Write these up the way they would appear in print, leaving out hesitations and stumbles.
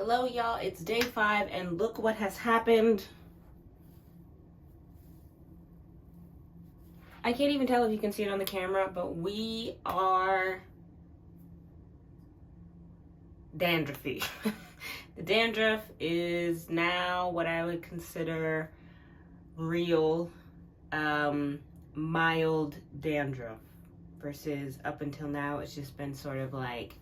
Hello y'all, it's day 5 and look what has happened. I can't even tell if you can see it on the camera, but we are dandruffy. The dandruff is now what I would consider real mild dandruff versus up until now it's just been sort of like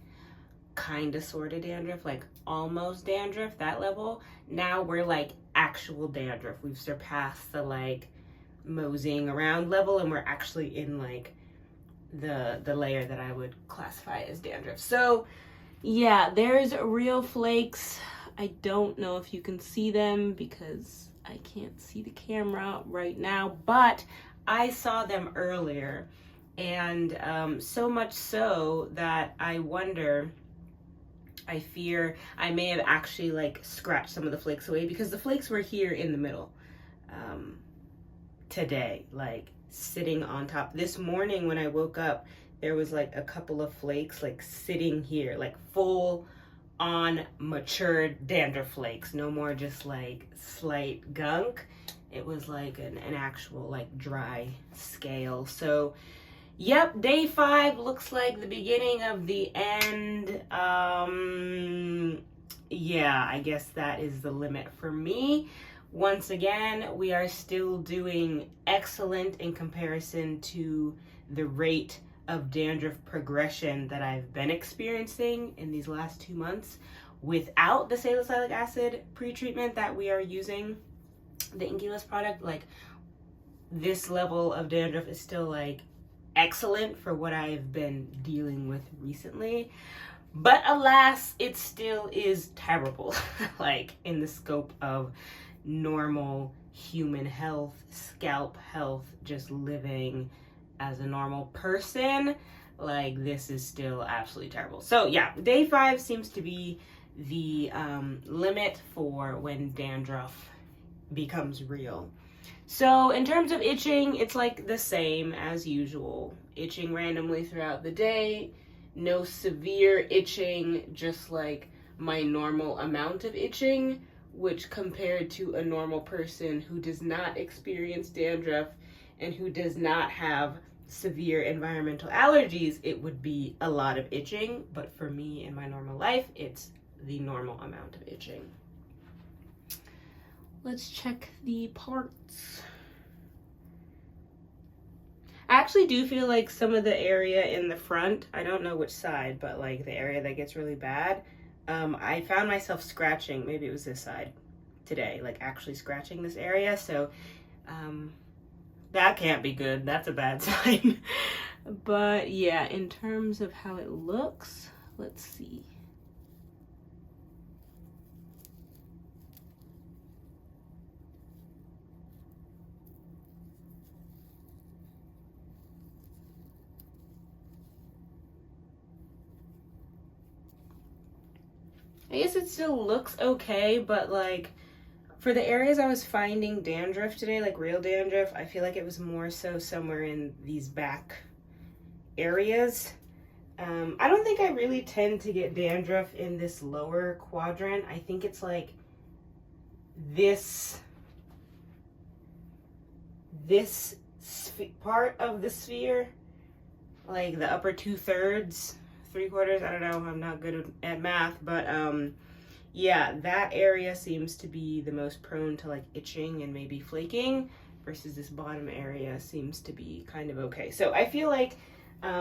kind of sort of dandruff, like almost dandruff, that level. Now we're like actual dandruff. We've surpassed the like moseying around level and we're actually in like the layer that I would classify as dandruff. So yeah, there's real flakes. I don't know if you can see them because I can't see the camera right now, but I saw them earlier, and so much so that I wonder, I fear I may have actually like scratched some of the flakes away, because the flakes were here in the middle today, like sitting on top. This morning when I woke up, there was like a couple of flakes like sitting here, like full on matured dandruff flakes. No more just like slight gunk. It was like an actual like dry scale. So yep, day 5 looks like the beginning of the end. Yeah, I guess that is the limit for me. Once again, we are still doing excellent in comparison to the rate of dandruff progression that I've been experiencing in these last 2 months without the salicylic acid pre-treatment that we are using, the Incubus product. Like, this level of dandruff is still like excellent for what I've been dealing with recently, but alas, it still is terrible. Like, in the scope of normal human health, scalp health, just living as a normal person, like, this is still absolutely terrible. So yeah, day 5 seems to be the limit for when dandruff becomes real. So in terms of itching, it's like the same as usual. Itching randomly throughout the day, no severe itching, just like my normal amount of itching, which compared to a normal person who does not experience dandruff and who does not have severe environmental allergies, it would be a lot of itching. But for me in my normal life, it's the normal amount of itching. Let's check the parts. I actually do feel like some of the area in the front, I don't know which side, but like the area that gets really bad, I found myself scratching, maybe it was this side today, like actually scratching this area. So that can't be good. That's a bad sign. But yeah, in terms of how it looks, let's see. I guess it still looks okay, but like for the areas I was finding dandruff today, like real dandruff, I feel like it was more so somewhere in these back areas. I don't think I really tend to get dandruff in this lower quadrant. I think it's like this part of the sphere, like the upper 2/3, 3/4, I don't know, I'm not good at math, but yeah, that area seems to be the most prone to like itching and maybe flaking, versus this bottom area seems to be kind of okay. So I feel like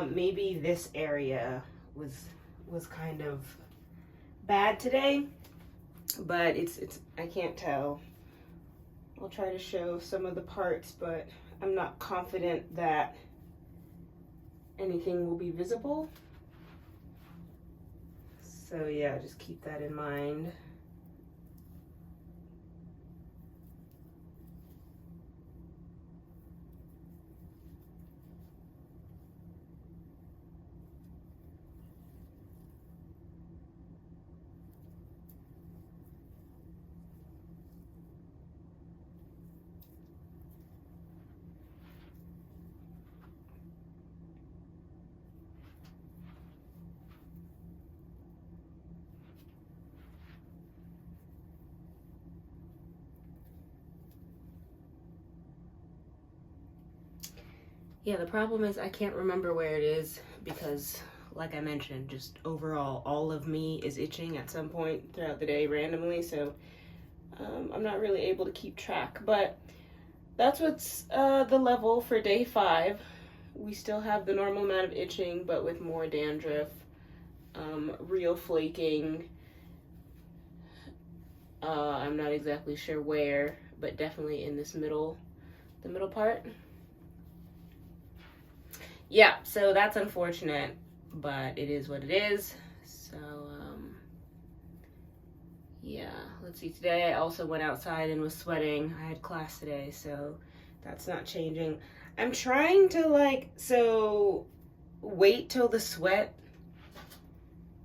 maybe this area was kind of bad today, but it's I can't tell. I'll try to show some of the parts, but I'm not confident that anything will be visible. So yeah, just keep that in mind. Yeah, the problem is I can't remember where it is because, like I mentioned, just overall, all of me is itching at some point throughout the day randomly, so I'm not really able to keep track. But that's what's the level for day 5. We still have the normal amount of itching, but with more dandruff, real flaking. I'm not exactly sure where, but definitely in this the middle part. Yeah, so that's unfortunate, but it is what it is. So, yeah, let's see. Today I also went outside and was sweating. I had class today, so that's not changing. I'm trying to, wait till the sweat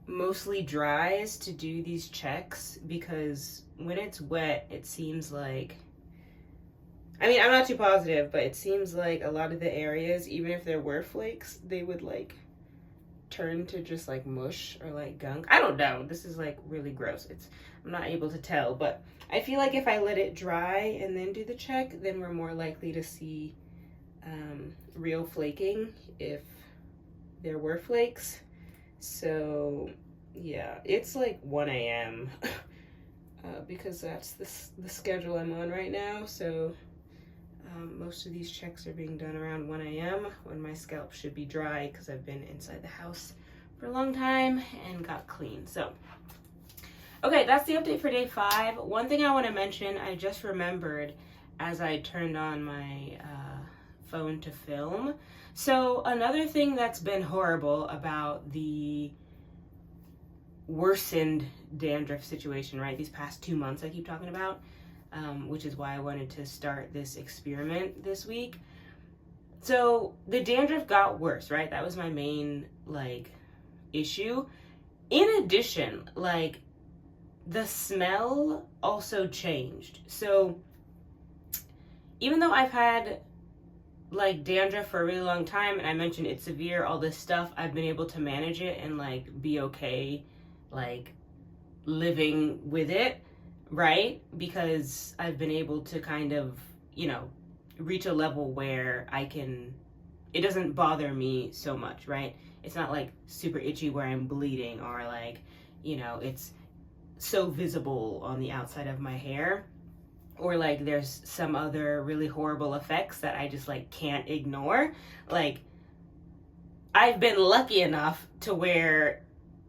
mostly dries to do these checks, because when it's wet, it seems like, I mean, I'm not too positive, but it seems like a lot of the areas, even if there were flakes, they would turn to just mush or gunk. I don't know. This is really gross. I'm not able to tell, but I feel like if I let it dry and then do the check, then we're more likely to see real flaking if there were flakes. So yeah, it's 1 a.m. Because that's the schedule I'm on right now. So most of these checks are being done around 1 a.m. when my scalp should be dry, because I've been inside the house for a long time and got clean. So, okay, that's the update for day 5. One thing I want to mention, I just remembered as I turned on my phone to film. So another thing that's been horrible about the worsened dandruff situation, right? These past 2 months I keep talking about, which is why I wanted to start this experiment this week. So the dandruff got worse, right? That was my main issue. In addition, the smell also changed. So even though I've had dandruff for a really long time, and I mentioned it's severe, all this stuff, I've been able to manage it and be okay living with it, right? Because I've been able to kind of, reach a level where it doesn't bother me so much, right? It's not super itchy where I'm bleeding, or it's so visible on the outside of my hair, or there's some other really horrible effects that I just can't ignore. I've been lucky enough to where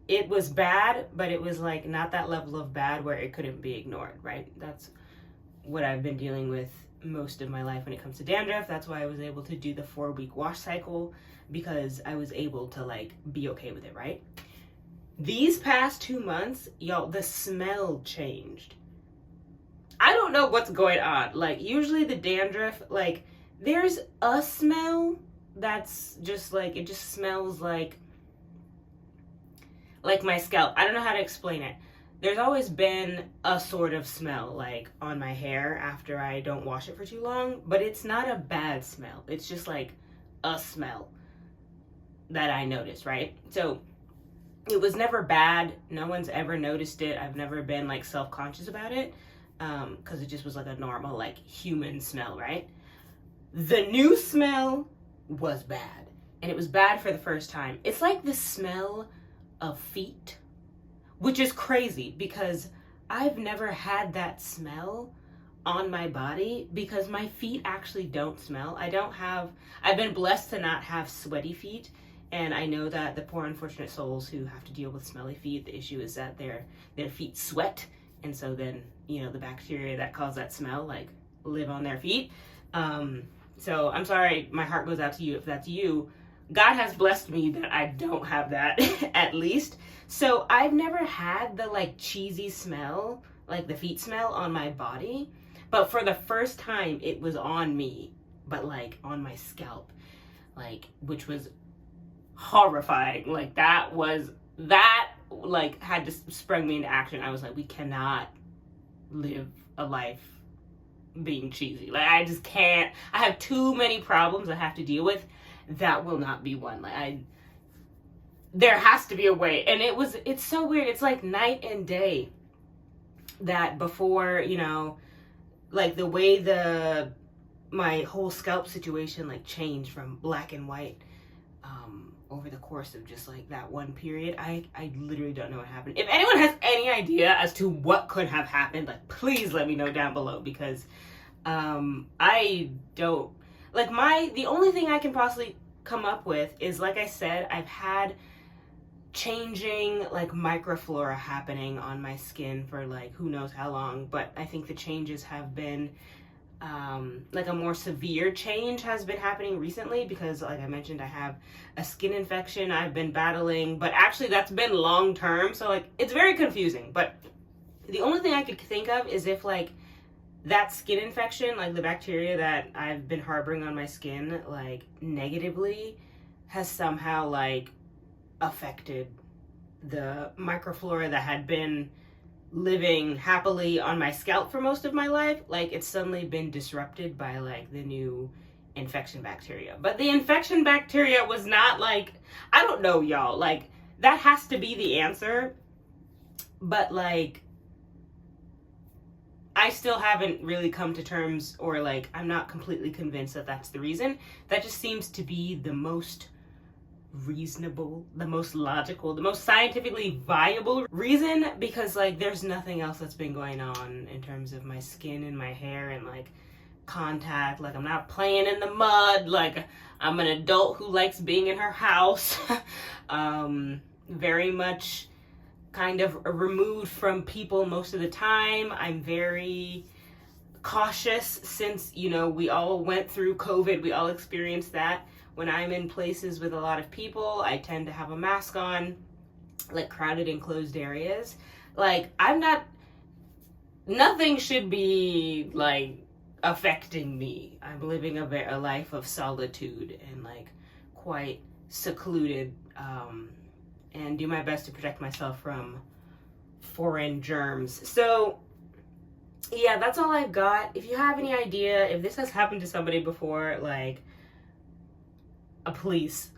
it was bad, but it was not that level of bad where it couldn't be ignored, right? That's what I've been dealing with most of my life when it comes to dandruff. That's why I was able to do the 4-week wash cycle, because I was able to be okay with it, right? These past 2 months, y'all, the smell changed. I don't know what's going on. Usually the dandruff, there's a smell that's just it just smells like my scalp. I don't know how to explain it. There's always been a sort of smell on my hair after I don't wash it for too long, but it's not a bad smell. It's just a smell that I notice, right? So it was never bad. No one's ever noticed it. I've never been self-conscious about it, because it just was a normal human smell, right? The new smell was bad, and it was bad for the first time. It's the smell of feet, which is crazy because I've never had that smell on my body, because my feet actually don't smell. I've been blessed to not have sweaty feet, and I know that the poor unfortunate souls who have to deal with smelly feet, the issue is that their feet sweat, and so then the bacteria that cause that smell live on their feet. So I'm sorry, my heart goes out to you if that's you. God has blessed me that I don't have that, at least. So I've never had the cheesy smell, the feet smell on my body. But for the first time, it was on me, but on my scalp, which was horrifying. That had to sprung me into action. I was we cannot live a life being cheesy. I just can't. I have too many problems I have to deal with. That will not be one. There has to be a way. And it's so weird. It's night and day. That before, the way the my whole scalp situation like changed from black and white over the course of just like that one period. I literally don't know what happened. If anyone has any idea as to what could have happened, like please let me know down below, because I don't like the only thing I can possibly come up with is, like I said, I've had changing like microflora happening on my skin for like who knows how long, but I think the changes have been like a more severe change has been happening recently, because like I mentioned, I have a skin infection I've been battling, but actually that's been long term, so like it's very confusing. But the only thing I could think of is if like that skin infection, like the bacteria that I've been harboring on my skin, like negatively has somehow like affected the microflora that had been living happily on my scalp for most of my life. Like it's suddenly been disrupted by like the new infection bacteria. But the infection bacteria was not like, I don't know, y'all, like that has to be the answer. But like I still haven't really come to terms, or like I'm not completely convinced that that's the reason. That just seems to be the most reasonable, the most logical, the most scientifically viable reason, because like there's nothing else that's been going on in terms of my skin and my hair and like contact. Like I'm not playing in the mud, like I'm an adult who likes being in her house. Very much kind of removed from people most of the time. I'm very cautious since, you know, we all went through COVID, we all experienced that. When I'm in places with a lot of people, I tend to have a mask on, like crowded enclosed areas. Like nothing should be like affecting me. I'm living a life of solitude and like quite secluded, and do my best to protect myself from foreign germs. So yeah, that's all I've got. If you have any idea if this has happened to somebody before, like please,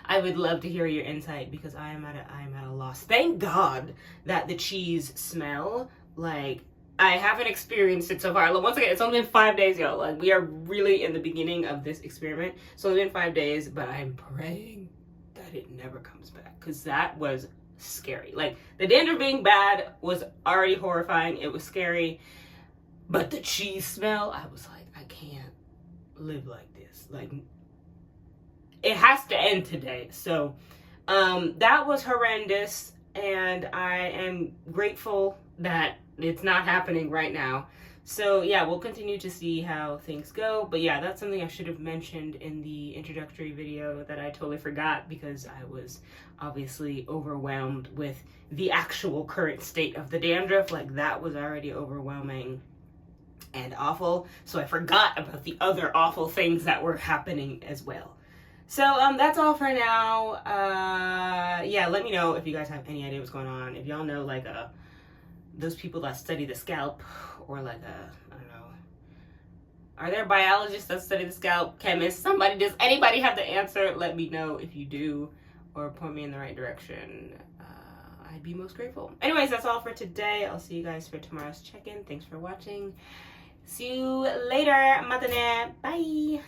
I would love to hear your insight, because I am at a loss. Thank God that the cheese smell, like I haven't experienced it so far. Once again, it's only been 5 days, y'all. Like we are really in the beginning of this experiment. It's only been 5 days, but I'm praying that it never comes back, because that was scary. Like the dandruff being bad was already horrifying. It was scary, but the cheese smell, I was like, I can't live like this. Like it has to end today. So that was horrendous, and I am grateful that it's not happening right now. So yeah, we'll continue to see how things go. But yeah, that's something I should have mentioned in the introductory video that I totally forgot, because I was obviously overwhelmed with the actual current state of the dandruff. Like that was already overwhelming and awful. So I forgot about the other awful things that were happening as well. So that's all for now. Yeah, let me know if you guys have any idea what's going on. If y'all know like those people that study the scalp, or like I don't know, are there biologists that study the scalp, chemists, somebody, does anybody have the answer? Let me know if you do, or point me in the right direction. I'd be most grateful. Anyways, that's all for today. I'll see you guys for tomorrow's check-in. Thanks for watching. See you later. Matane. Bye.